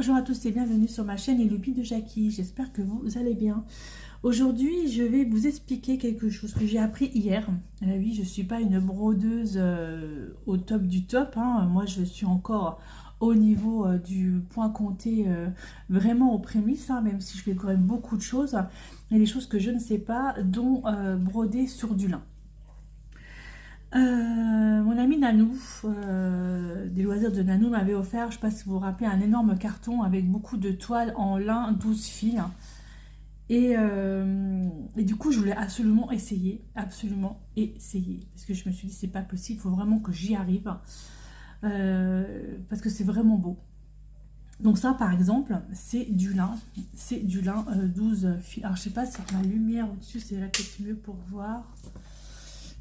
Bonjour à tous et bienvenue sur ma chaîne Les Lubies de Jackie, j'espère que vous allez bien. Aujourd'hui je vais vous expliquer quelque chose que j'ai appris hier. Oui, je ne suis pas une brodeuse au top du top, hein. Moi je suis encore au niveau du point compté, vraiment aux prémices, hein, même si je fais quand même beaucoup de choses. Il y a des choses que je ne sais pas, dont broder sur du lin. Mon ami Nanou, des loisirs de Nanou, m'avait offert, je ne sais pas si vous vous rappelez, un énorme carton avec beaucoup de toiles en lin 12 fils. Et du coup, je voulais absolument essayer, parce que je me suis dit, c'est pas possible, il faut vraiment que j'y arrive, parce que c'est vraiment beau. Donc ça, par exemple, c'est du lin 12 fils. Alors, je sais pas si ma lumière au-dessus, c'est là que c'est mieux pour voir.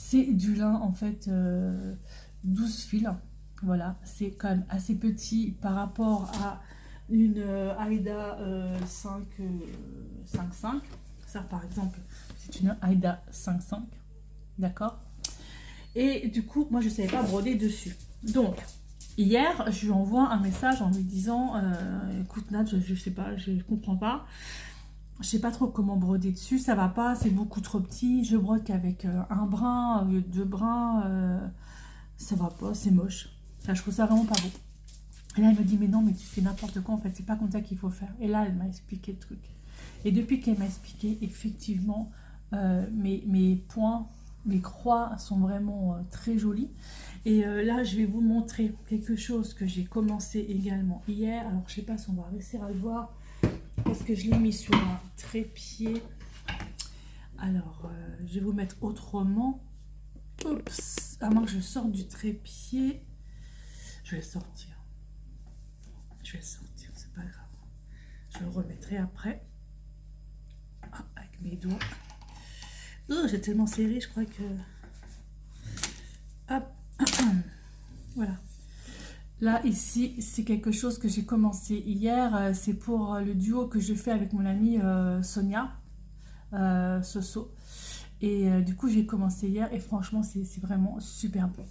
C'est du lin en fait 12 fils, voilà, c'est quand même assez petit par rapport à une Aida 5.5. Ça par exemple, c'est une Aida 5.5, d'accord. Et du coup, moi je ne savais pas broder dessus. Donc, hier, je lui envoie un message en lui disant écoute Nat, je sais pas, je ne comprends pas. Je sais pas trop comment broder dessus, ça va pas, c'est beaucoup trop petit. Je brode qu'avec un brin, deux brins, ça va pas, c'est moche. Enfin, je trouve ça vraiment pas beau. Et là, elle me dit, mais non, mais tu fais n'importe quoi, en fait, c'est pas comme ça qu'il faut faire. Et là, elle m'a expliqué le truc. Et depuis qu'elle m'a expliqué, effectivement, mes points, mes croix sont vraiment très jolies. Et là, je vais vous montrer quelque chose que j'ai commencé également hier. Alors, je sais pas si on va réussir à le voir, parce que je l'ai mis sur un trépied. Alors, je vais vous mettre autrement. Oups, à moins que je sorte du trépied. Je vais le sortir. C'est pas grave. Je le remettrai après. Ah, avec mes doigts. Oh, j'ai tellement serré, je crois que... Hop. Voilà. Là, ici, c'est quelque chose que j'ai commencé hier. C'est pour le duo que je fais avec mon amie Sonia Soso. Et du coup, j'ai commencé hier et franchement, c'est vraiment super bon.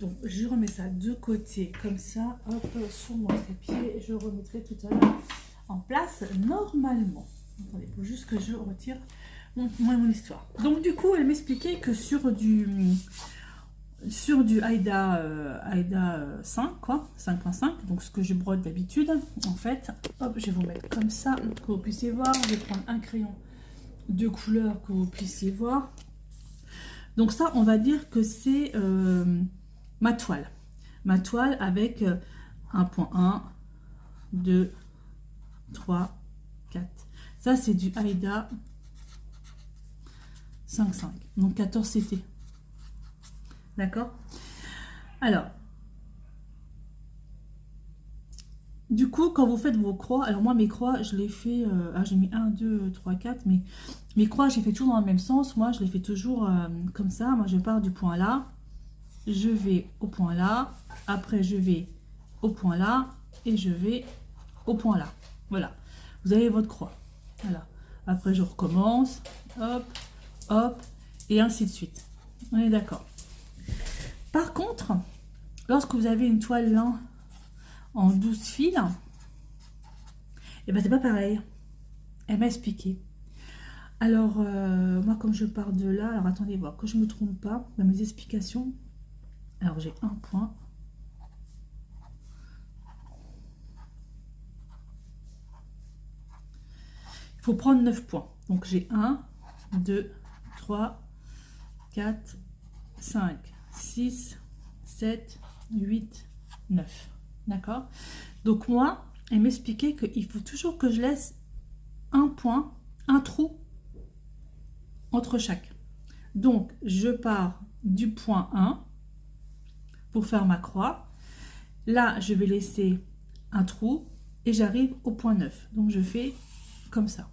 Donc, je remets ça de côté comme ça, hop, sur mon trépied. Je remettrai tout à l'heure en place normalement. Attendez, il faut juste que je retire mon histoire. Donc, du coup, elle m'expliquait que sur du Aida 5, quoi, 5.5, donc ce que je brode d'habitude, en fait, hop, je vais vous mettre comme ça, que vous puissiez voir. Je vais prendre un crayon de couleur que vous puissiez voir. Donc ça, on va dire que c'est ma toile avec un point 1, 2, 3, 4. Ça, c'est du Aida 5.5, donc 14 CT. D'accord? Alors, du coup, quand vous faites vos croix, alors moi, mes croix, je les fais, j'ai mis 1, 2, 3, 4, mais mes croix, j'ai fait toujours dans le même sens. Moi, je les fais toujours comme ça. Moi, je pars du point là, je vais au point là, après, je vais au point là, et je vais au point là. Voilà, vous avez votre croix. Voilà, après, je recommence, hop, hop, et ainsi de suite. On est d'accord. Par contre, lorsque vous avez une toile lin en 12 fils, et ben c'est pas pareil. Elle m'a expliqué. Alors, moi, comme je pars de là, alors attendez voir que je me trompe pas dans mes explications. Alors, j'ai un point. Il faut prendre 9 points. Donc, j'ai 1, 2, 3, 4, 5, 6, 7, 8, 9. D'accord? Donc, moi, elle m'expliquait qu'il faut toujours que je laisse un point, un trou entre chaque. Donc, je pars du point 1 pour faire ma croix. Là, je vais laisser un trou et j'arrive au point 9. Donc, je fais comme ça.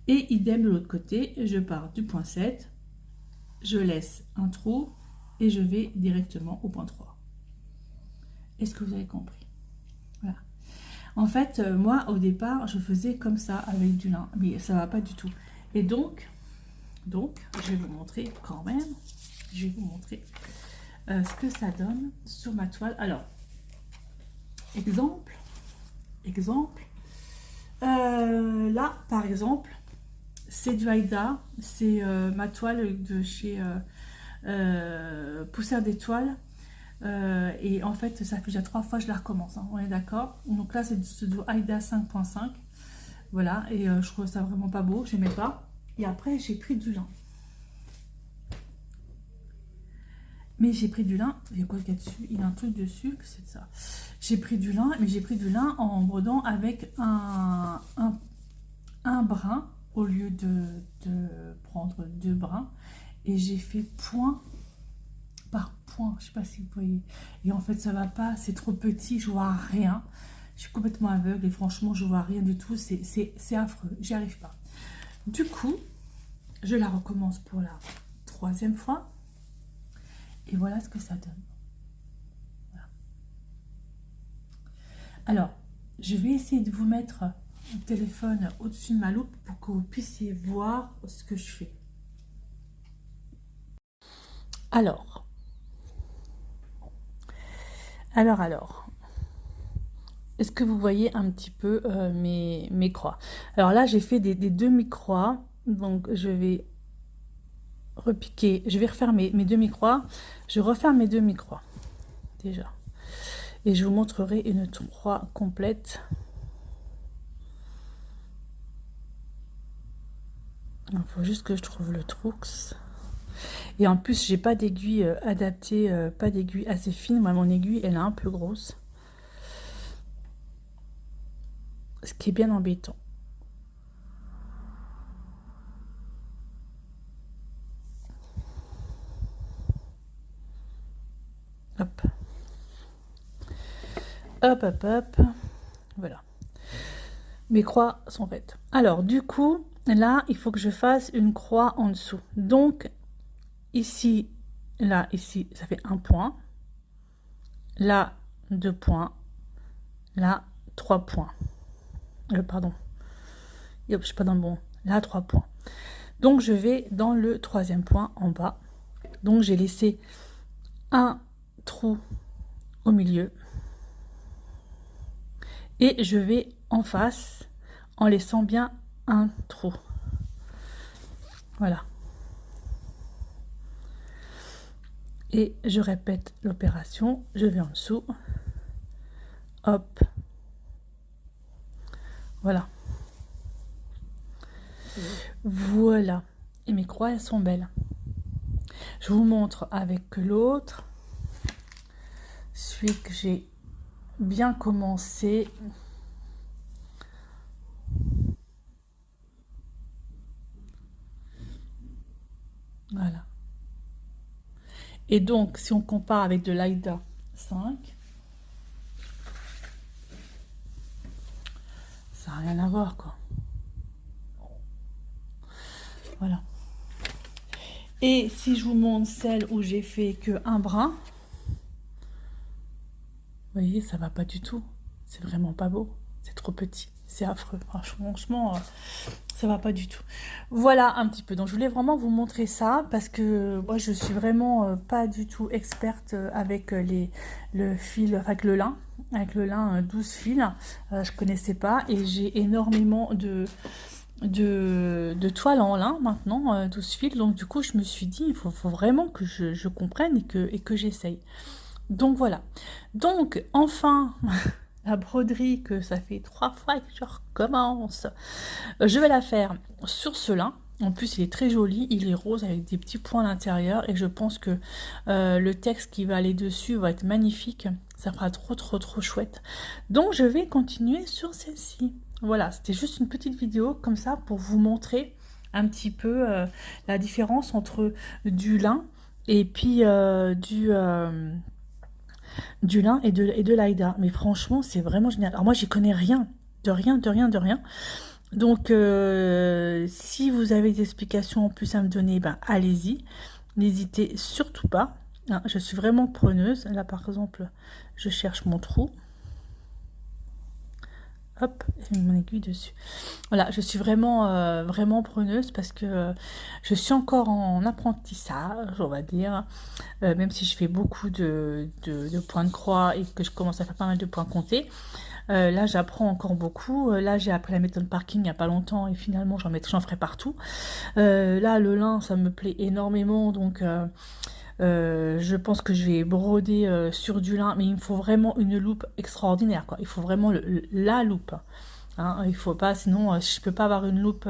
Et idem de l'autre côté, je pars du point 7, je laisse un trou et je vais directement au point 3. Est-ce que vous avez compris? Voilà. En fait, moi, au départ, je faisais comme ça avec du lin, mais ça va pas du tout. Et donc, je vais vous montrer quand même, je vais vous montrer ce que ça donne sur ma toile. Alors, exemple, exemple. Là, par exemple, c'est du Aïda, c'est ma toile de chez Poussière d'étoiles. Et en fait, ça fait déjà 3 fois que je la recommence, hein, on est d'accord. Donc là, c'est du Aïda 5.5. Voilà, et je trouve ça vraiment pas beau, j'aimais pas. Et après, j'ai pris du lin. Mais j'ai pris du lin, il y a quoi qu'il y a dessus? Il y a un truc dessus, c'est ça. J'ai pris du lin, mais j'ai pris du lin en brodant avec un brin au lieu de prendre 2 brins. Et j'ai fait point par point, je sais pas si vous voyez. Et en fait, ça va pas, c'est trop petit, je vois rien. Je suis complètement aveugle et franchement, je vois rien du tout. C'est affreux, j'y arrive pas. Du coup, je la recommence pour la 3e fois. Et voilà ce que ça donne. Voilà. Alors, je vais essayer de vous mettre le téléphone au-dessus de ma loupe pour que vous puissiez voir ce que je fais. Alors. Est-ce que vous voyez un petit peu mes croix? Alors là, j'ai fait des demi-croix. Donc, je vais repiquer. Je vais refaire mes demi-croix. Je referme mes demi-croix. Déjà. Et je vous montrerai une croix complète. Il faut juste que je trouve le trou. Et en plus, j'ai pas d'aiguille adaptée, pas d'aiguille assez fine. Moi, mon aiguille, elle est un peu grosse. Ce qui est bien embêtant. Hop. Hop, hop, hop. Voilà. Mes croix sont faites. Alors, du coup, là, il faut que je fasse une croix en dessous. Donc, ici, là, ici, ça fait 1 point. Là, 2 points. Là, 3 points. Pardon. Hop, je suis pas dans le bon. Là, 3 points. Donc, je vais dans le 3e point en bas. Donc, j'ai laissé un trou au milieu. Et je vais en face en laissant bien un trou. Voilà. Et je répète l'opération. Je vais en dessous. Hop. Voilà. Voilà. Et mes croix, elles sont belles. Je vous montre avec l'autre. Celui que j'ai bien commencé. Voilà. Et donc, si on compare avec de l'Aïda 5, ça n'a rien à voir, quoi. Voilà. Et si je vous montre celle où j'ai fait que un brin, vous voyez, ça va pas du tout. C'est vraiment pas beau. C'est trop petit. C'est affreux. Franchement, ça va pas du tout. Voilà un petit peu. Donc, je voulais vraiment vous montrer ça parce que moi, je suis vraiment pas du tout experte avec le fil, avec le lin. Avec le lin 12 fils. Je connaissais pas et j'ai énormément de toile en lin maintenant, 12 fils. Donc, du coup, je me suis dit, il faut vraiment que je comprenne et que j'essaye. Donc, voilà. Donc, enfin... La broderie que ça fait 3 fois que je recommence. Je vais la faire sur ce lin. En plus, il est très joli. Il est rose avec des petits points à l'intérieur. Et je pense que le texte qui va aller dessus va être magnifique. Ça fera trop chouette. Donc, je vais continuer sur celle-ci. Voilà, c'était juste une petite vidéo comme ça pour vous montrer un petit peu la différence entre du lin et puis du lin et de l'Aïda. Mais franchement, c'est vraiment génial. Alors moi, j'y connais rien. De rien. Donc, si vous avez des explications en plus à me donner, ben, allez-y. N'hésitez surtout pas. Hein, je suis vraiment preneuse. Là, par exemple, je cherche mon trou. Hop, et mon aiguille dessus. Voilà, je suis vraiment, vraiment preneuse parce que je suis encore en apprentissage, on va dire. Même si je fais beaucoup de points de croix et que je commence à faire pas mal de points comptés. Là, j'apprends encore beaucoup. Là, j'ai appris la méthode parking il n'y a pas longtemps et finalement, j'en ferai partout. Là, le lin, ça me plaît énormément, donc je pense que je vais broder sur du lin, mais il me faut vraiment une loupe extraordinaire, quoi. Il faut vraiment la loupe. Hein, il faut pas, sinon je peux pas avoir une loupe,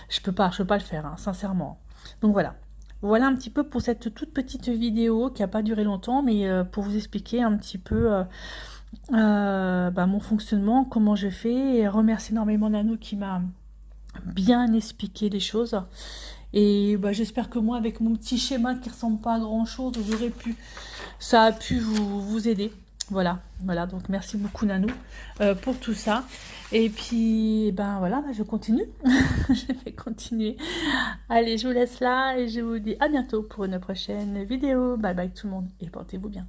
je peux pas le faire, hein, sincèrement. Donc voilà. Voilà un petit peu pour cette toute petite vidéo qui n'a pas duré longtemps, mais pour vous expliquer un petit peu mon fonctionnement, comment je fais, et remercier énormément Nanou qui m'a bien expliqué les choses. Et j'espère que moi, avec mon petit schéma qui ressemble pas à grand chose, ça a pu vous aider. Voilà, donc merci beaucoup Nanou pour tout ça. Et puis, voilà, je continue. Je vais continuer. Allez, je vous laisse là et je vous dis à bientôt pour une prochaine vidéo. Bye bye tout le monde et portez-vous bien.